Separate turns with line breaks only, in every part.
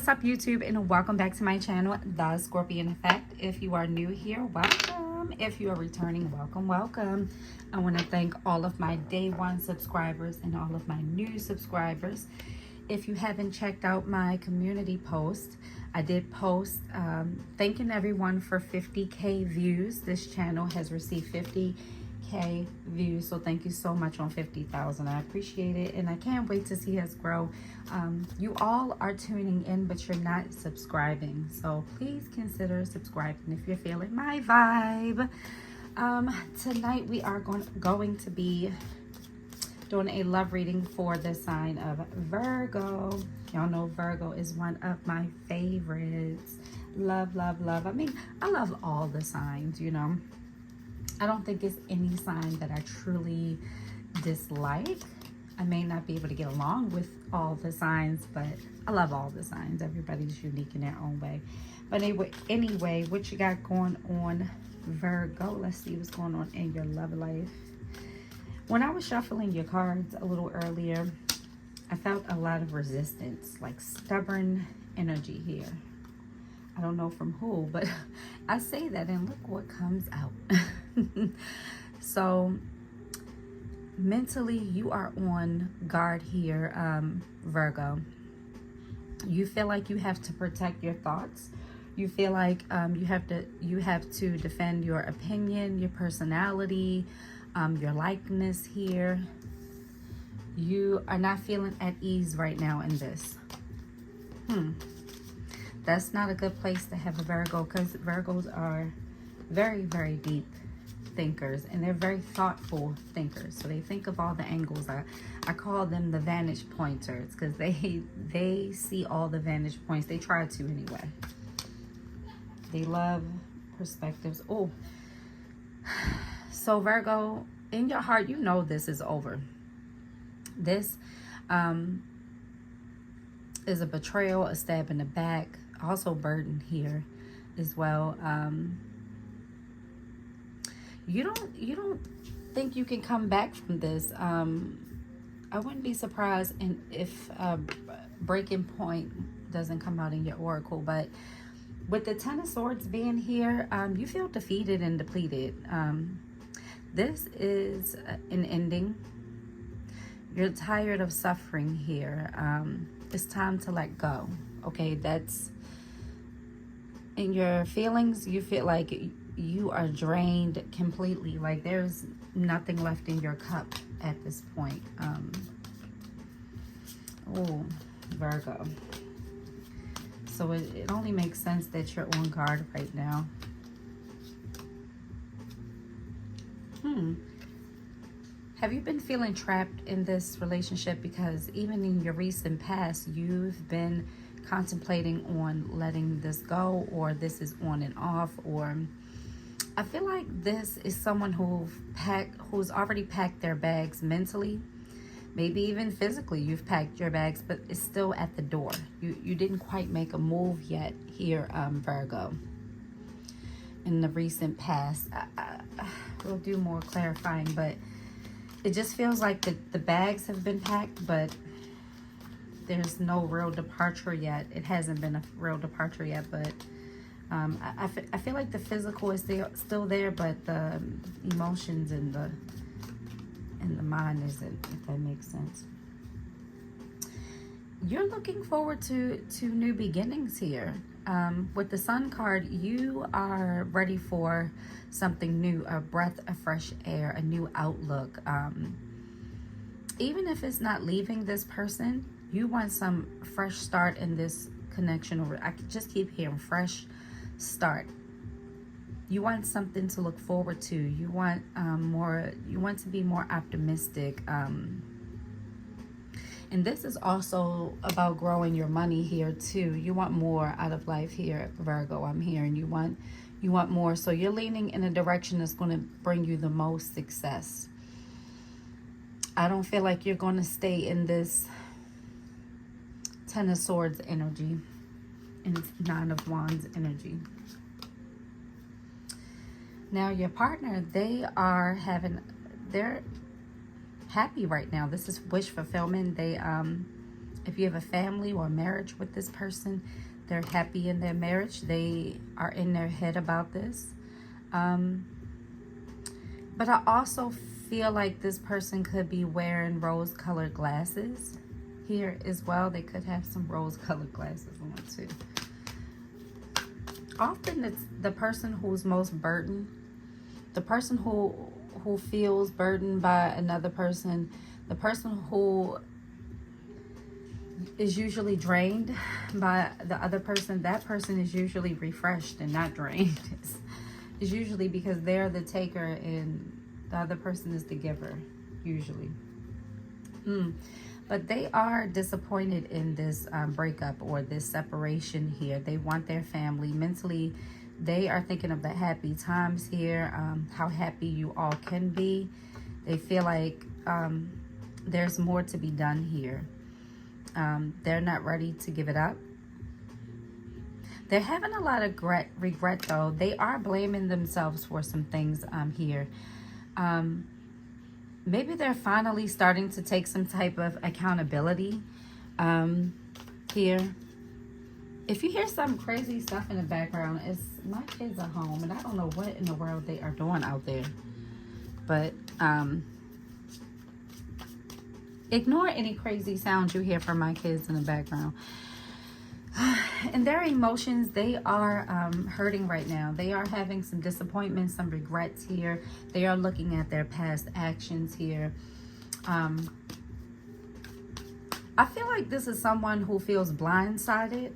what's up YouTube, and welcome back to my channel, The Scorpion Effect. If you are new here, welcome. If you are returning, welcome. I want to thank all of my day one subscribers and all of my new subscribers. If you haven't checked out my community post, I did post thanking everyone for 50K views. This channel has received 50K views, so thank you so much on 50,000. I appreciate it, and I can't wait to see us grow. You all are tuning in, but you're not subscribing, so please consider subscribing if you're feeling my vibe. Tonight we are going to be doing a love reading for the sign of Virgo. Y'all know Virgo is one of my favorites. Love, love, love. I mean, I love all the signs, you know. I don't think it's any sign that I truly dislike. I may not be able to get along with all the signs, but I love all the signs. Everybody's unique in their own way. But anyway, what you got going on, Virgo? Let's see what's going on in your love life. When I was shuffling your cards a little earlier, I felt a lot of resistance, like stubborn energy here. I don't know from who, but I say that and look what comes out. So mentally you are on guard here, Virgo. You feel like you have to protect your thoughts. You feel like you have to defend your opinion, your personality, your likeness here. You are not feeling at ease right now in this. That's not a good place to have a Virgo, because Virgos are very, very deep thinkers, and they're very thoughtful thinkers. So they think of all the angles. I call them the vantage pointers, because they see all the vantage points. They try to anyway. They love perspectives. Oh, so Virgo, in your heart, you know this is over. This is a betrayal, a stab in the back, also burden here as well. You don't think you can come back from this. I wouldn't be surprised if breaking point doesn't come out in your oracle, but with the Ten of Swords being here, you feel defeated and depleted. This is an ending. You're tired of suffering here. It's time to let go. Okay, that's in your feelings. You feel like you are drained completely. Like there's nothing left in your cup at this point. Oh, Virgo. So it only makes sense that you're on guard right now. Have you been feeling trapped in this relationship? Because even in your recent past, you've been contemplating on letting this go, or this is on and off, or I feel like this is someone who's already packed their bags mentally, maybe even physically. You've packed your bags, but it's still at the door. You didn't quite make a move yet here, Virgo. In the recent past, we'll do more clarifying, but it just feels like the bags have been packed, but there's no real departure yet. It hasn't been a real departure yet, but I feel like the physical is still there, but the emotions and the mind isn't, if that makes sense. You're looking forward to new beginnings here. With the Sun card, you are ready for something new, a breath of fresh air, a new outlook. Even if it's not leaving this person, you want some fresh start in this connection. Or I could just keep hearing fresh start. You want something to look forward to. You want more. You want to be more optimistic. And this is also about growing your money here too. You want more out of life here, Virgo. I'm hearing you want more. So you're leaning in a direction that's going to bring you the most success. I don't feel like you're going to stay in this Ten of Swords energy and Nine of Wands energy. Now your partner, they're happy right now. This is wish fulfillment. They If you have a family or marriage with this person, they're happy in their marriage. They are in their head about this. But I also feel like this person could be wearing rose-colored glasses here as well. They could have some rose-colored glasses on too. Often it's the person who's most burdened, the person who feels burdened by another person, the person who is usually drained by the other person. That person is usually refreshed and not drained. It's usually because they're the taker and the other person is the giver, usually. But they are disappointed in this breakup or this separation here. They want their family. Mentally, they are thinking of the happy times here, how happy you all can be. They feel like there's more to be done here. They're not ready to give it up. They're having a lot of regret though. They are blaming themselves for some things here. Maybe they're finally starting to take some type of accountability here. If you hear some crazy stuff in the background, it's my kids are home and I don't know what in the world they are doing out there. But ignore any crazy sounds you hear from my kids in the background. And their emotions, they are hurting right now. They are having some disappointments, some regrets here. They are looking at their past actions here. I feel like this is someone who feels blindsided,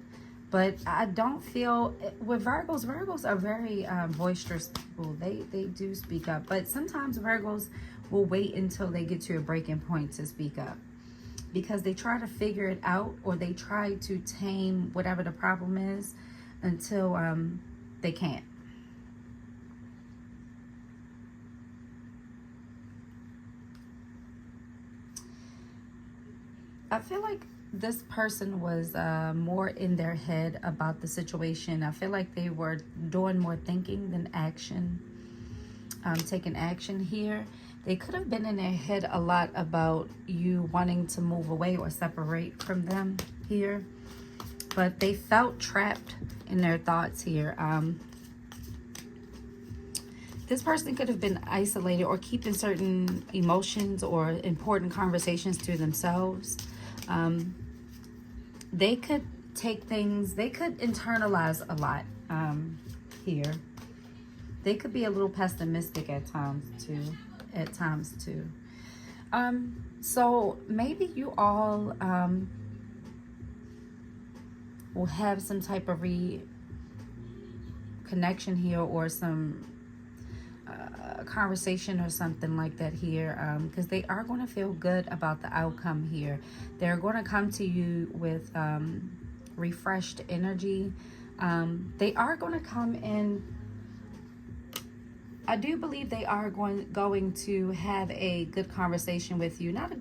but I don't feel, with Virgos are very boisterous people. They do speak up, but sometimes Virgos will wait until they get to a breaking point to speak up, because they try to figure it out, or they try to tame whatever the problem is until they can't. I feel like this person was more in their head about the situation. I feel like they were doing more thinking than action, taking action here. They could have been in their head a lot about you wanting to move away or separate from them here. But they felt trapped in their thoughts here. This person could have been isolated or keeping certain emotions or important conversations to themselves. They could take things, they could internalize a lot here. They could be a little pessimistic at times too. So maybe you all will have some type of connection here, or some conversation or something like that here, because they are going to feel good about the outcome here. They're going to come to you with refreshed energy. They are going to come in. I do believe they are going to have a good conversation with you. Not a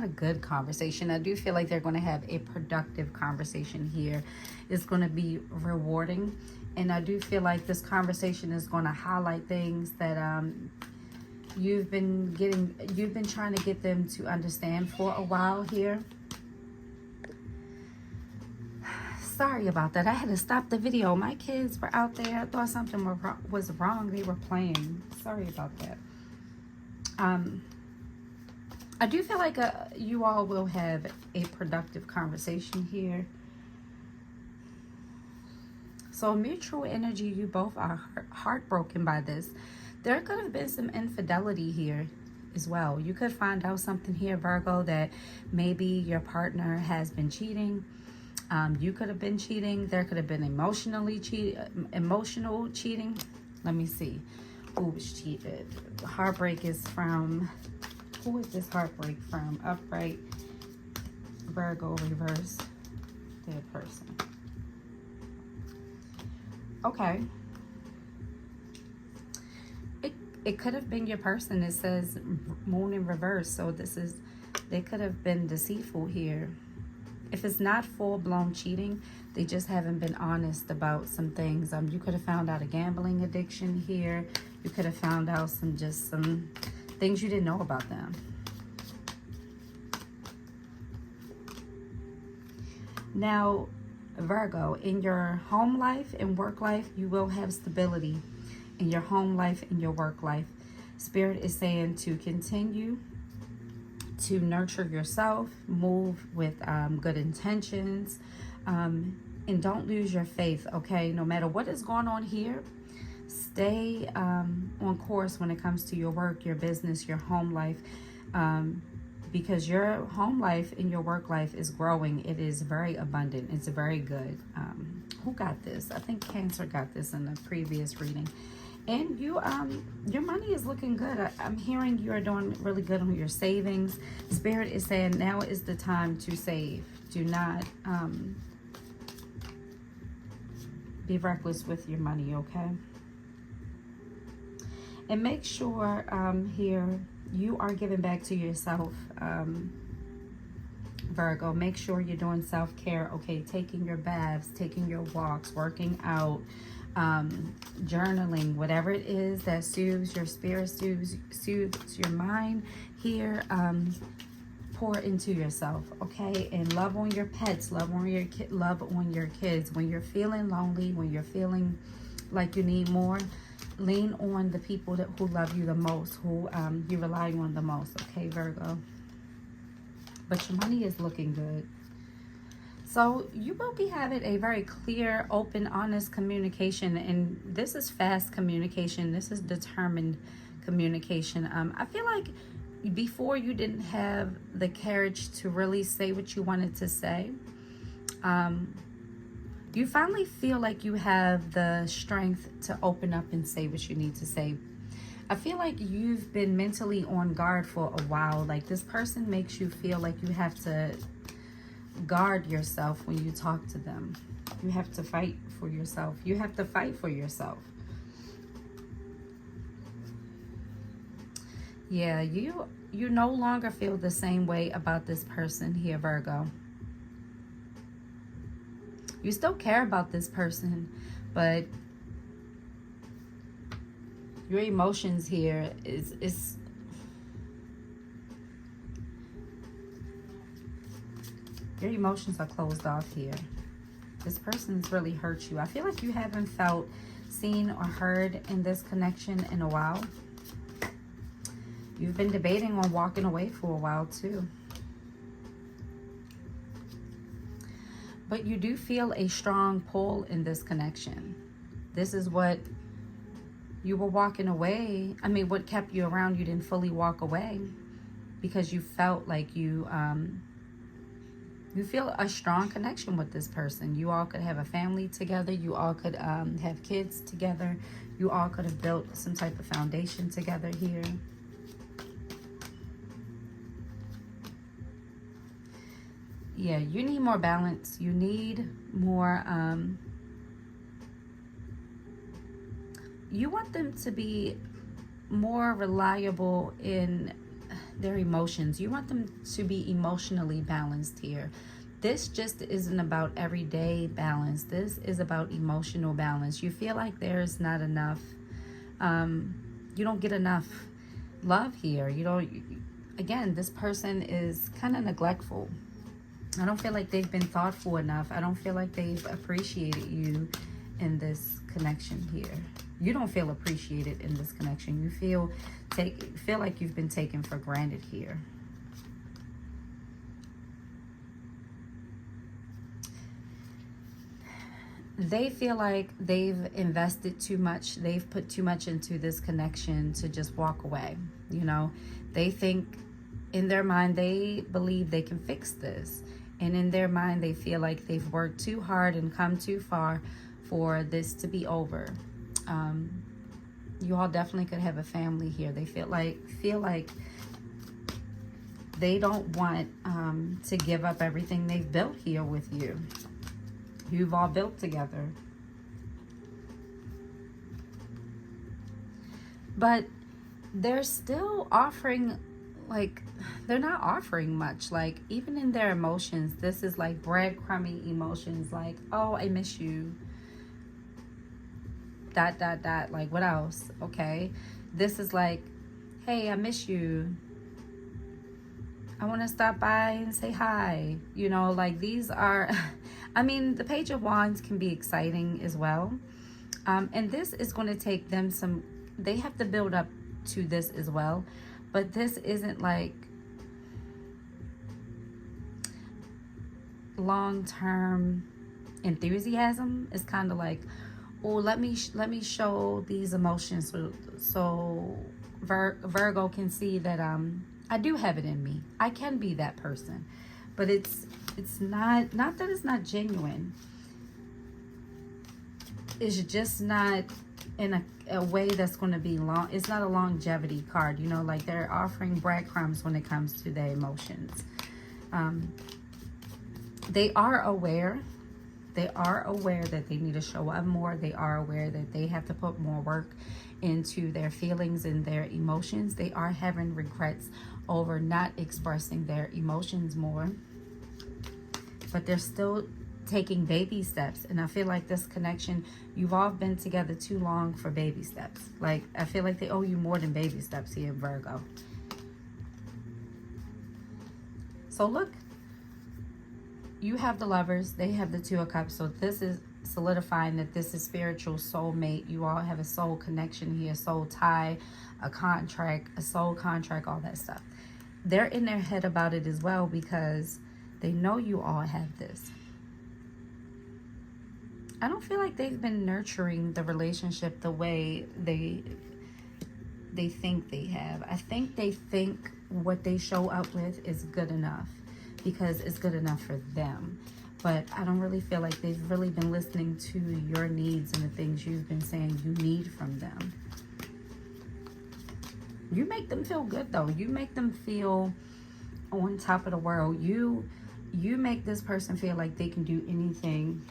good conversation. I do feel like they're going to have a productive conversation here. It's going to be rewarding. And I do feel like this conversation is going to highlight things that you've been trying to get them to understand for a while here. Sorry about that. I had to stop the video. My kids were out there. I thought something was wrong. They were playing. Sorry about that. I do feel like you all will have a productive conversation here. So mutual energy, you both are heartbroken by this. There could have been some infidelity here as well. You could find out something here, Virgo, that maybe your partner has been cheating. You could have been cheating. There could have been emotional cheating. Let me see. Who was cheated? Heartbreak is from, who is this heartbreak from? Upright, Virgo, reverse, dead person. Okay. It could have been your person. It says moon in reverse. So they could have been deceitful here. If it's not full-blown cheating, they just haven't been honest about some things. You could have found out a gambling addiction here. You could have found out some things you didn't know about them. Now, Virgo, in your home life and work life, you will have stability in your home life and your work life. Spirit is saying to continue to nurture yourself, move with good intentions, and don't lose your faith, okay? No matter what is going on here, stay on course when it comes to your work, your business, your home life, because your home life and your work life is growing. It is very abundant. It's very good. Who got this? I think Cancer got this in the previous reading. And you, your money is looking good. I'm hearing you are doing really good on your savings. Spirit is saying now is the time to save. Do not be reckless with your money, okay? And make sure here you are giving back to yourself, Virgo. Make sure you're doing self-care, okay? Taking your baths, taking your walks, working out, journaling, whatever it is that soothes your spirit, soothes your mind here. Pour into yourself, okay? And love on your pets, love on your kids. When you're feeling lonely, when you're feeling like you need more, lean on the people who love you the most, who you rely on the most, okay, Virgo? But your money is looking good. So you will be having a very clear, open, honest communication. And this is fast communication. This is determined communication. I feel like before you didn't have the courage to really say what you wanted to say. You finally feel like you have the strength to open up and say what you need to say. I feel like you've been mentally on guard for a while. Like this person makes you feel like you have to guard yourself when you talk to them. You have to fight for yourself. You have to fight for yourself. Yeah, you no longer feel the same way about this person here, Virgo. You still care about this person, but your emotions here is your emotions are closed off here. This person's really hurt you. I feel like you haven't felt seen or heard in this connection in a while. You've been debating on walking away for a while too. But you do feel a strong pull in this connection. This is what you were walking away. I mean, what kept you around, you didn't fully walk away because you felt like you feel a strong connection with this person. You all could have a family together. You all could have kids together. You all could have built some type of foundation together here. Yeah, you need more balance. You need more, you want them to be more reliable in their emotions. You want them to be emotionally balanced here. This just isn't about everyday balance. This is about emotional balance. You feel like there's not enough, you don't get enough love here. You don't, again, this person is kind of neglectful. I don't feel like they've been thoughtful enough. I don't feel like they've appreciated you in this connection here. You don't feel appreciated in this connection. You feel like you've been taken for granted here. They feel like they've invested too much. They've put too much into this connection to just walk away. You know, they think in their mind, they believe they can fix this. And in their mind, they feel like they've worked too hard and come too far for this to be over. You all definitely could have a family here. They feel like they don't want to give up everything they've built here with you. You've all built together. But they're still offering, like, they're not offering much. Like, even in their emotions, this is like breadcrumby emotions. Like, oh, I miss you. ... Like, what else? Okay. This is like, hey, I miss you. I want to stop by and say hi. You know, like, these are... I mean, the Page of Wands can be exciting as well. And this is going to take them some, they have to build up to this as well. But this isn't like long-term enthusiasm. It's kind of like, oh, let me show these emotions so Virgo can see that I do have it in me. I can be that person. But it's not that it's not genuine. It's just not in a way that's going to be long. It's not a longevity card, you know, like they're offering breadcrumbs when it comes to their emotions. They are aware. They are aware that they need to show up more. They are aware that they have to put more work into their feelings and their emotions. They are having regrets over not expressing their emotions more. But they're still taking baby steps. And I feel like this connection, you've all been together too long for baby steps. Like, I feel like they owe you more than baby steps here, Virgo. So look, you have the Lovers, they have the Two of Cups. So this is solidifying that this is spiritual soulmate. You all have a soul connection here, soul tie, a contract, a soul contract, all that stuff. They're in their head about it as well because they know you all have this. I don't feel like they've been nurturing the relationship the way they think they have. I think they think what they show up with is good enough because it's good enough for them. But I don't really feel like they've really been listening to your needs and the things you've been saying you need from them. You make them feel good though. You make them feel on top of the world. You make this person feel like they can do anything.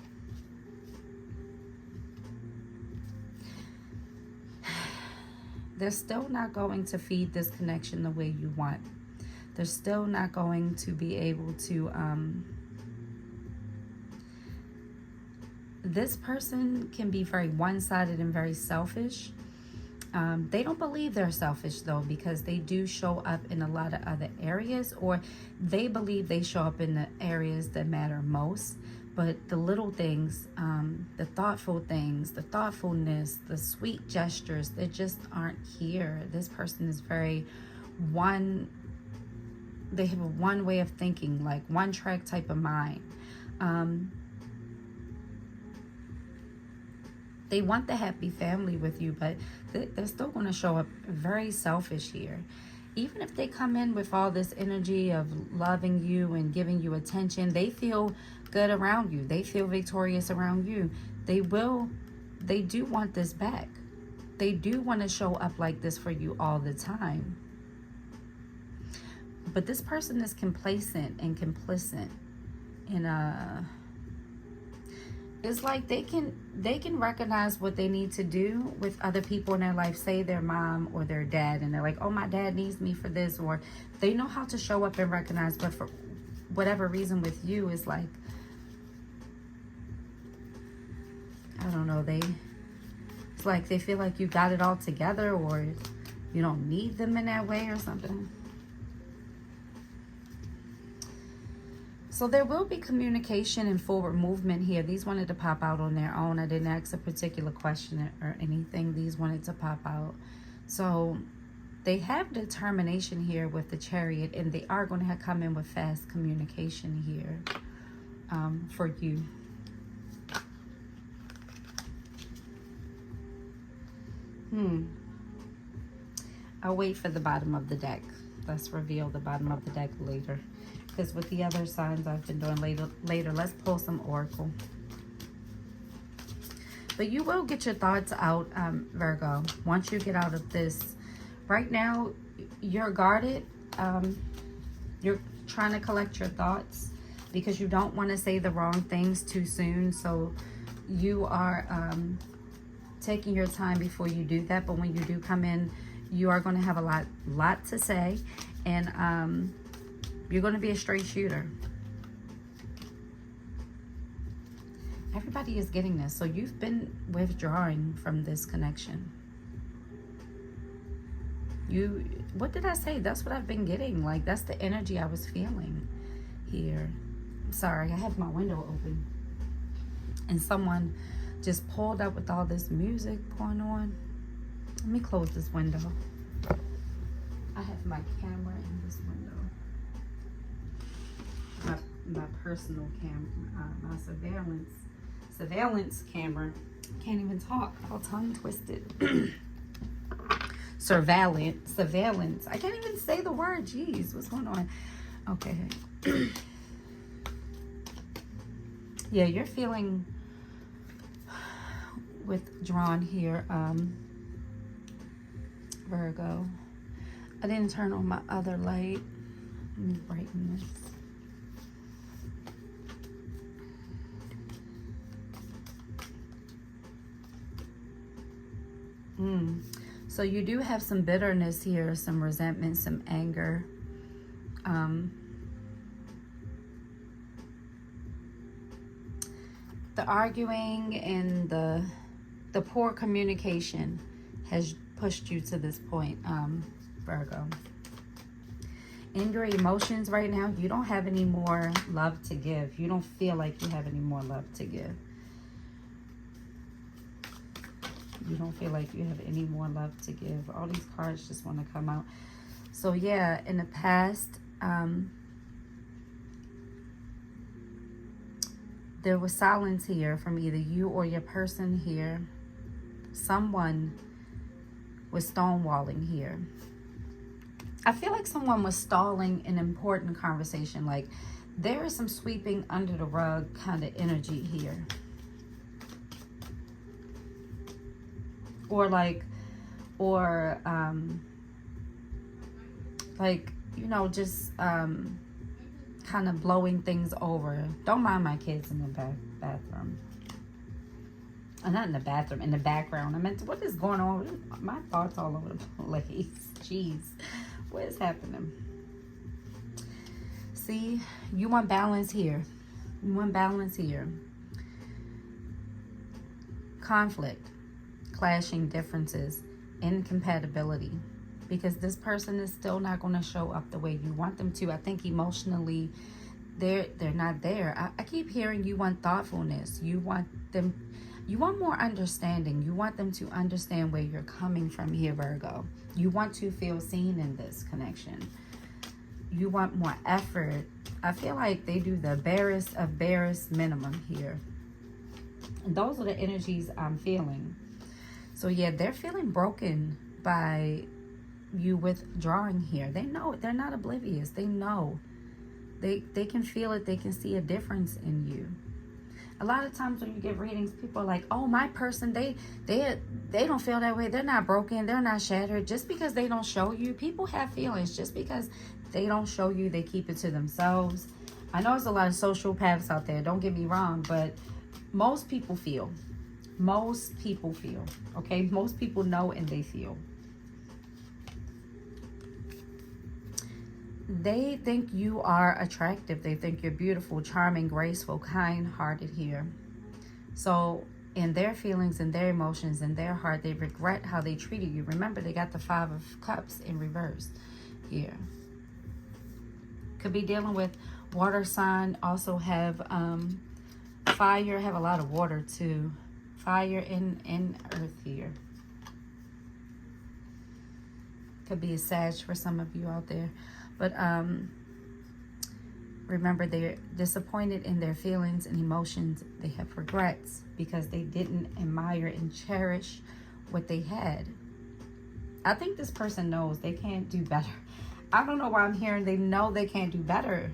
They're still not going to feed this connection the way you want. They're still not going to be able to, this person can be very one-sided and very selfish. They don't believe they're selfish though, because they do show up in a lot of other areas, or they believe they show up in the areas that matter most. But the little things, the thoughtful things, the thoughtfulness, the sweet gestures, they just aren't here. This person is very they have a one way of thinking, like one track type of mind. They want the happy family with you, but they're still going to show up very selfish here. Even if they come in with all this energy of loving you and giving you attention, they feel good around you. They feel victorious around you. They do want this back. They do want to show up like this for you all the time. But this person is complacent and complicit. And it's like they can recognize what they need to do with other people in their life, say their mom or their dad, and they're like, oh, my dad needs me for this, or they know how to show up and recognize. But for whatever reason with you, is like, I don't know, it's like they feel like you got it all together, or you don't need them in that way or something. So there will be communication and forward movement here. These wanted to pop out on their own. I didn't ask a particular question or anything. These wanted to pop out. So they have determination here with the Chariot, and they are going to come in with fast communication here for you. I'll wait for the bottom of the deck. Let's reveal the bottom of the deck later. Because with the other signs I've been doing later, let's pull some Oracle. But you will get your thoughts out, Virgo, once you get out of this. Right now, you're guarded. You're trying to collect your thoughts because you don't want to say the wrong things too soon. So you are taking your time before you do that. But when you do come in, you are going to have a lot to say. And you're going to be a straight shooter. Everybody is getting this. So you've been withdrawing from this connection. What did I say? That's what I've been getting. Like, that's the energy I was feeling here. I'm sorry, I have my window open. And someone just pulled up with all this music going on. Let me close this window. I have my camera in this window. My personal camera, my surveillance camera. Can't even talk. All tongue twisted. Surveillance. I can't even say the word. Jeez, what's going on? Okay. Yeah, you're feeling withdrawn here, Virgo. I didn't turn on my other light. Let me brighten this. So you do have some bitterness here, some resentment, some anger. The arguing and the poor communication has pushed you to this point, Virgo. In your emotions right now, you don't have any more love to give. You don't feel like you have any more love to give. You don't feel like you have any more love to give. All these cards just want to come out. So yeah, in the past, there was silence here from either you or your person here. Someone was stonewalling here. I feel like someone was stalling an important conversation. Like there is some sweeping under the rug kind of energy here. Or like, you know, just kind of blowing things over. Don't mind my kids in the bathroom. Not in the bathroom, in the background. I meant, what is going on? My thoughts all over the place. Jeez, what is happening? See, you want balance here. You want balance here. Conflict, clashing differences, incompatibility. Because this person is still not going to show up the way you want them to. I think emotionally, they're not there. I keep hearing you want thoughtfulness. You want more understanding. You want them to understand where you're coming from here, Virgo. You want to feel seen in this connection. You want more effort. I feel like they do the barest of barest minimum here. And those are the energies I'm feeling. So yeah, they're feeling broken by you withdrawing here. They know it. They're not oblivious. They know. They can feel it. They can see a difference in you. A lot of times when you give readings, people are like, oh, my person, they don't feel that way. They're not broken. They're not shattered. Just because they don't show you, people have feelings. Just because they don't show you, they keep it to themselves. I know there's a lot of sociopaths out there. Don't get me wrong, but most people feel. Most people feel. Okay? Most people know and they feel. They think you are attractive. They think you're beautiful, charming, graceful, kind-hearted here. So in their feelings and their emotions and their heart, they regret how they treated you. Remember, they got the 5 of Cups in reverse here. Could be dealing with water sign. Also have fire. Have a lot of water too. Fire in earth here. Could be a Sag for some of you out there. But remember, they're disappointed in their feelings and emotions. They have regrets because they didn't admire and cherish what they had. I think this person knows they can't do better. I don't know why I'm hearing they know they can't do better.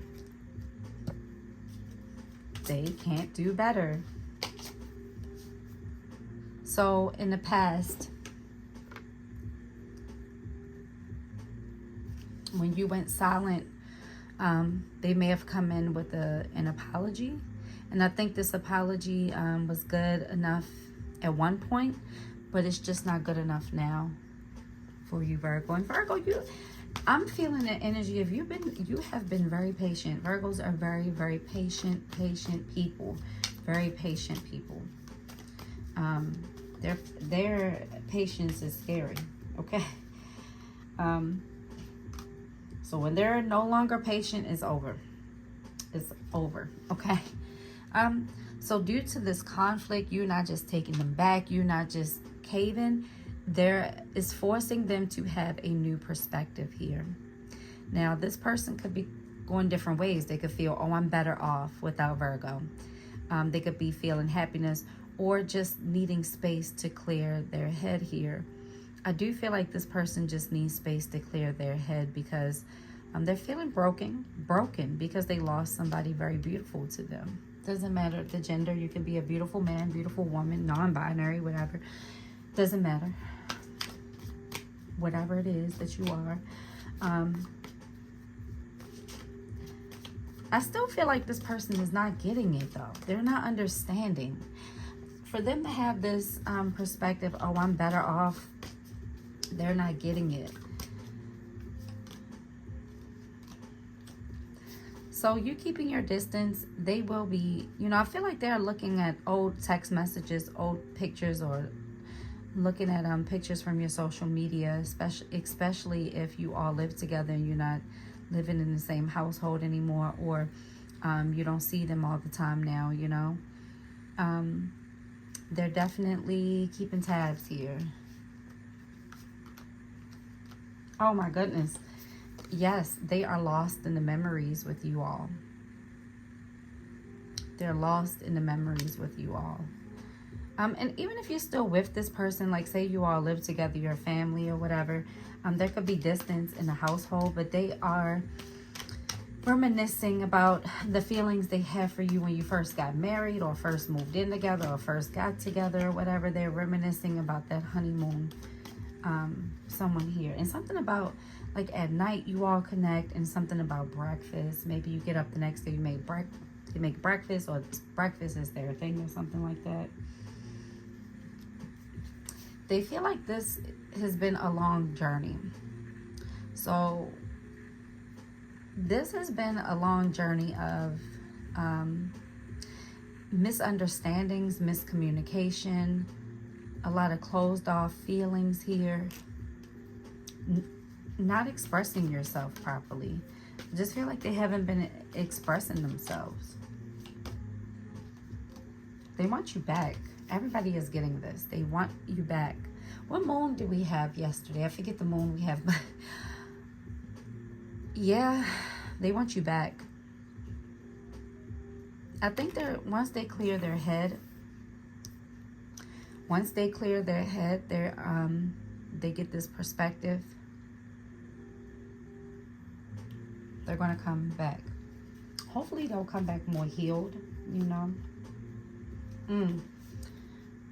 They can't do better. So in the past, when you went silent, they may have come in with an apology. And I think this apology was good enough at one point, but it's just not good enough now for you, Virgo. And Virgo, I'm feeling the energy of you have been very patient. Virgos are very, very patient people. Very patient people. Their patience is scary, okay? So when they're no longer patient, it's over. It's over, okay? So due to this conflict, you're not just taking them back, you're not just caving, there is forcing them to have a new perspective here. Now, this person could be going different ways. They could feel, oh, I'm better off without Virgo. They could be feeling happiness or just needing space to clear their head here. I do feel like this person just needs space to clear their head because they're feeling broken because they lost somebody very beautiful to them. Doesn't matter the gender. You can be a beautiful man, beautiful woman, non-binary, whatever. Doesn't matter. Whatever it is that you are. I still feel like this person is not getting it, though. They're not understanding. For them to have this perspective, oh, I'm better off, they're not getting it. So you keeping your distance, they will be, you know, I feel like they're looking at old text messages, old pictures, or looking at pictures from your social media, especially if you all live together and you're not living in the same household anymore, or you don't see them all the time now, you know. They're definitely keeping tabs here. Oh my goodness. Yes, they are lost in the memories with you all. They're lost in the memories with you all. And even if you're still with this person, like say you all live together, your family or whatever, there could be distance in the household, but they are reminiscing about the feelings they had for you when you first got married or first moved in together or first got together or whatever. They're reminiscing about that honeymoon, someone here. And something about, like at night, you all connect, and something about breakfast. Maybe you get up the next day, you make breakfast, or breakfast is their thing or something like that. They feel like this has been a long journey. So this has been a long journey of misunderstandings, miscommunication, a lot of closed off feelings here, not expressing yourself properly. I just feel like they haven't been expressing themselves. They want you back. Everybody is getting this. They want you back. What moon did we have yesterday? I forget the moon we have, but yeah, they want you back. I think once they clear their head, they get this perspective, they're going to come back. Hopefully they'll come back more healed, you know.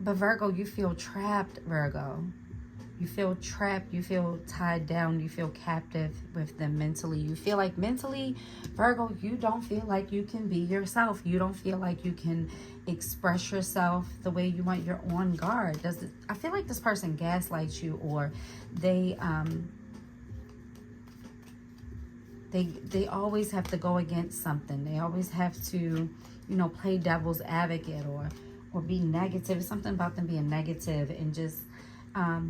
But Virgo, you feel trapped, Virgo. You feel trapped, you feel tied down, you feel captive with them mentally. You feel like mentally, Virgo, you don't feel like you can be yourself. You don't feel like you can express yourself the way you want. You're on guard. I feel like this person gaslights you, or they always have to go against something. They always have to, you know, play devil's advocate or be negative. It's something about them being negative and just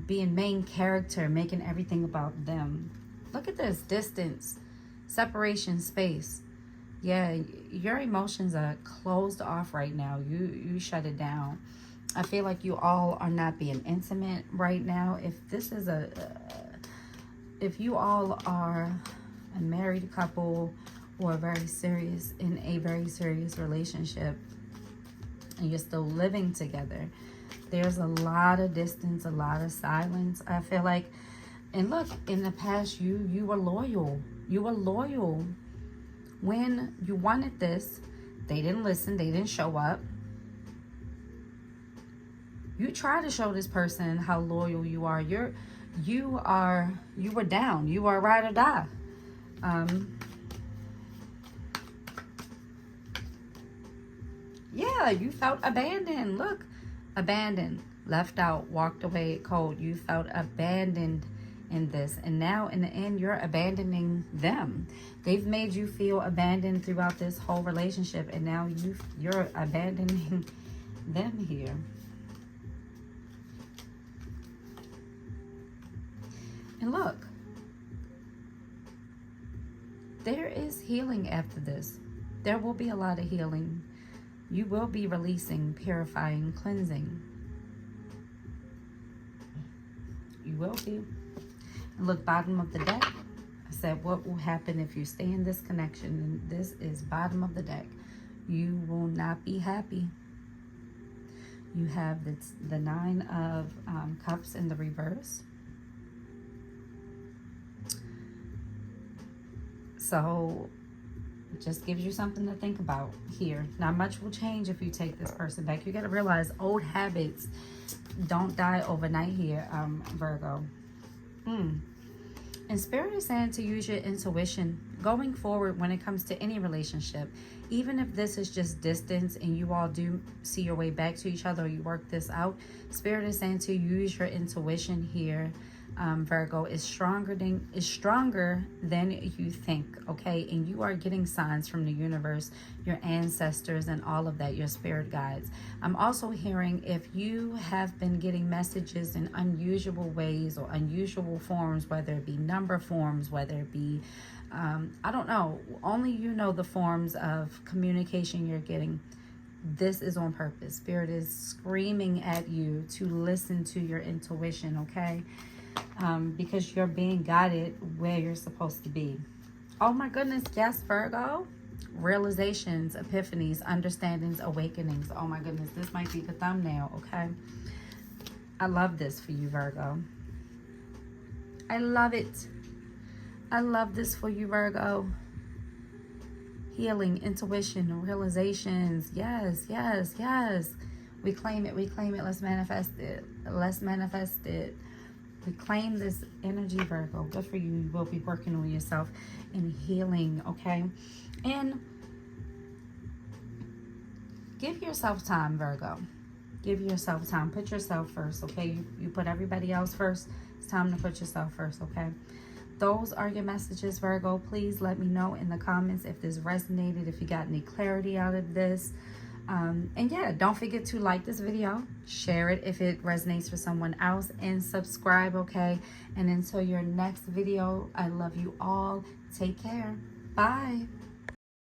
being main character, making everything about them. Look at this, distance, separation, space. Yeah, your emotions are closed off right now. You shut it down. I feel like you all are not being intimate right now. If you all are a married couple or in a very serious relationship, and you're still living together, there's a lot of distance, a lot of silence, I feel like. And look, in the past, you were loyal. You were loyal. When you wanted this, they didn't listen. They didn't show up. You try to show this person how loyal you are. You were down. You are ride or die. Yeah, you felt abandoned. Look, abandoned, left out, walked away cold. You felt abandoned in this, and now in the end, you're abandoning them. They've made you feel abandoned throughout this whole relationship, and now you're abandoning them here. And look, there is healing after this. There will be a lot of healing. You will be releasing, purifying, cleansing. You will be. Look, bottom of the deck. I said, what will happen if you stay in this connection? And this is bottom of the deck. You will not be happy. You have the Nine of Cups in the reverse. So it just gives you something to think about here. Not much will change if you take this person back. You got to realize old habits don't die overnight here, Virgo. And Spirit is saying to use your intuition going forward when it comes to any relationship. Even if this is just distance and you all do see your way back to each other, or you work this out, Spirit is saying to use your intuition here. Virgo is stronger than you think, okay? And you are getting signs from the universe, your ancestors, and all of that, your spirit guides. I'm also hearing if you have been getting messages in unusual ways or unusual forms, whether it be number forms, whether it be I don't know, only you know the forms of communication you're getting. This is on purpose. Spirit is screaming at you to listen to your intuition, okay? Because you're being guided where you're supposed to be. Oh my goodness, yes, Virgo. Realizations, epiphanies, understandings, awakenings. Oh my goodness, this might be the thumbnail, okay? I love this for you, Virgo. I love it. I love this for you, Virgo. Healing, intuition, realizations. Yes, yes, yes. We claim it, we claim it. Let's manifest it. Let's manifest it. Reclaim this energy, Virgo. Good for you. You will be working on yourself and healing, okay? And give yourself time, Virgo. Give yourself time. Put yourself first, okay? You put everybody else first. It's time to put yourself first, okay? Those are your messages, Virgo. Please let me know in the comments if this resonated, if you got any clarity out of this. And yeah, don't forget to like this video, share it if it resonates for someone else, and subscribe, okay? And until your next video, I love you all. Take care. Bye.